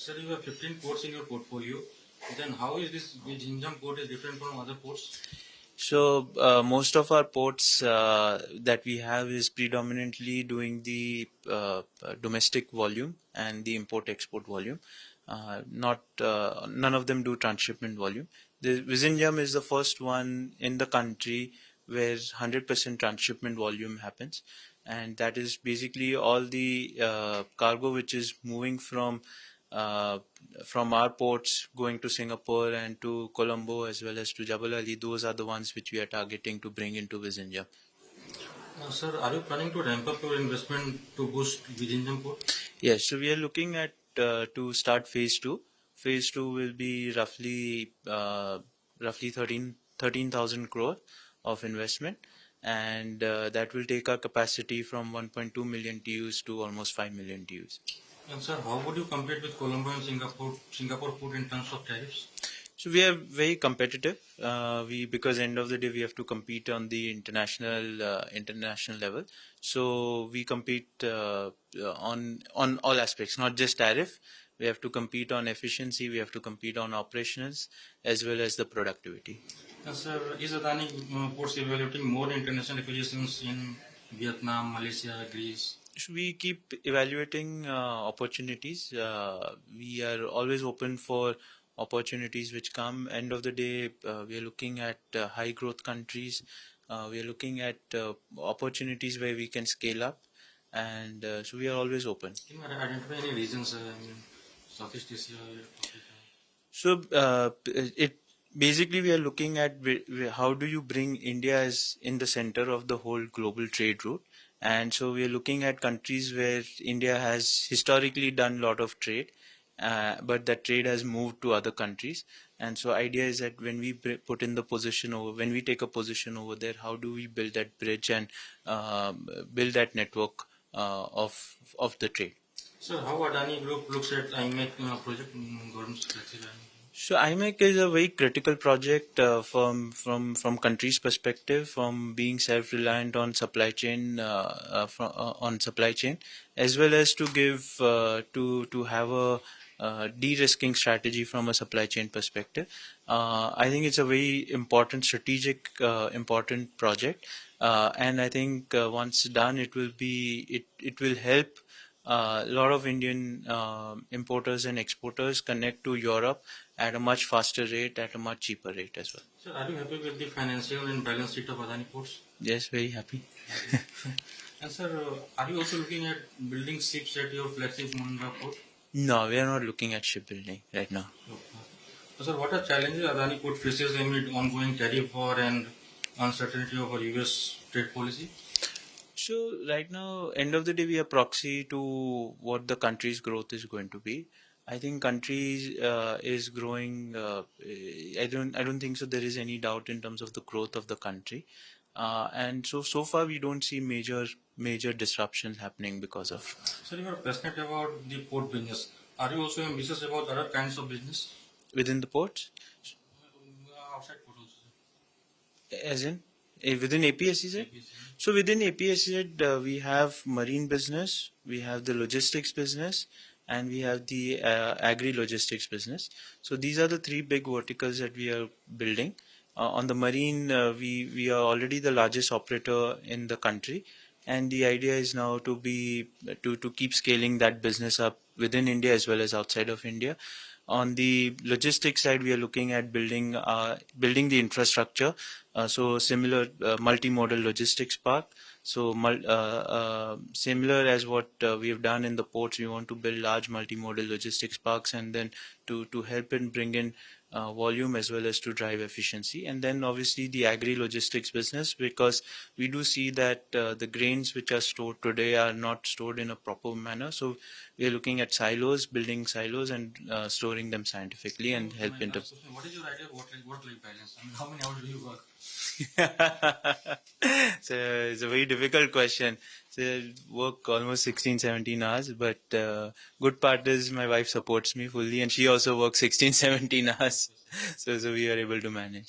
Sir, you have 15 ports in your portfolio. Then how is this Vizhinjam port is different from other ports? So most of our ports that we have is predominantly doing the domestic volume and the import-export volume. None of them do transshipment volume. The Vizhinjam is the first one in the country where 100% transshipment volume happens, and that is basically all the cargo which is moving uh, from our ports going to Singapore and to Colombo as well as to Jebel Ali. Those are the ones which we are targeting to bring into Vizhinjam. Sir, are you planning to ramp up your investment to boost Vizhinjam port? Yes, so we are looking at to start phase 2. Phase 2 will be roughly 13,000 crore of investment, and that will take our capacity from 1.2 million TEUs to almost 5 million TEUs. And sir, how would you compete with Colombo and Singapore port in terms of tariffs? So we are very competitive. Because end of the day we have to compete on the international level. So we compete on all aspects, not just tariff. We have to compete on efficiency. We have to compete on operations as well as the productivity. Sir, is Adani Ports evaluating more international acquisitions in Vietnam, Malaysia, Greece? We keep evaluating opportunities. We are always open for opportunities which come. End of the day, we are looking at high growth countries. We are looking at opportunities where we can scale up, and so we are always open. Can you identify any regions in Southeast Asia, Africa? So it basically we are looking at how do you bring India as in the center of the whole global trade route. And so we are looking at countries where India has historically done a lot of trade, but that trade has moved to other countries. And so idea is that when we put in the position over, when we take a position over there, how do we build that bridge and build that network of the trade? So how Adani Group looks at IMEC project government's flexible? So IMEC is a very critical project from country's perspective, from being self-reliant on supply chain, as well as to give to have a de-risking strategy from a supply chain perspective. I think it's a very important strategic, important project, and I think once done, it will help a lot of Indian importers and exporters connect to Europe at a much faster rate, at a much cheaper rate as well. Sir, are you happy with the financial and balance sheet of Adani Ports? Yes, very happy. And sir, are you also looking at building ships at your flagship Mundra port? No, we are not looking at shipbuilding right now. Okay. Sir, what are challenges Adani Port faces amid ongoing tariff war and uncertainty over US trade policy? So right now, end of the day, we are proxy to what the country's growth is going to be. I think country is growing. I don't think so. There is any doubt in terms of the growth of the country, and so far we don't see major disruptions happening because of. Sir, you are passionate about the port business. Are you also ambitious about other kinds of business Within the ports, outside port also? as in within APSEZ? So within APSEZ, we have marine business, we have the logistics business, and we have the agri-logistics business. So these are the three big verticals that we are building. On the marine, we are already the largest operator in the country, and the idea is now to keep scaling that business up within India as well as outside of India. On the logistics side, we are looking at building the infrastructure. So similar multi-modal logistics park. So similar as what we have done in the ports, we want to build large multi-modal logistics parks, and then to help in bring in volume as well as to drive efficiency. And then obviously the agri-logistics business, because we do see that the grains which are stored today are not stored in a proper manner. So we are looking at silos, building silos and storing them scientifically and help into. What is your idea of work-life balance? I mean, how many hours do you work? So it's a very difficult question. So I work almost 16-17 hours, but good part is my wife supports me fully, and she also works 16-17 hours. So we are able to manage.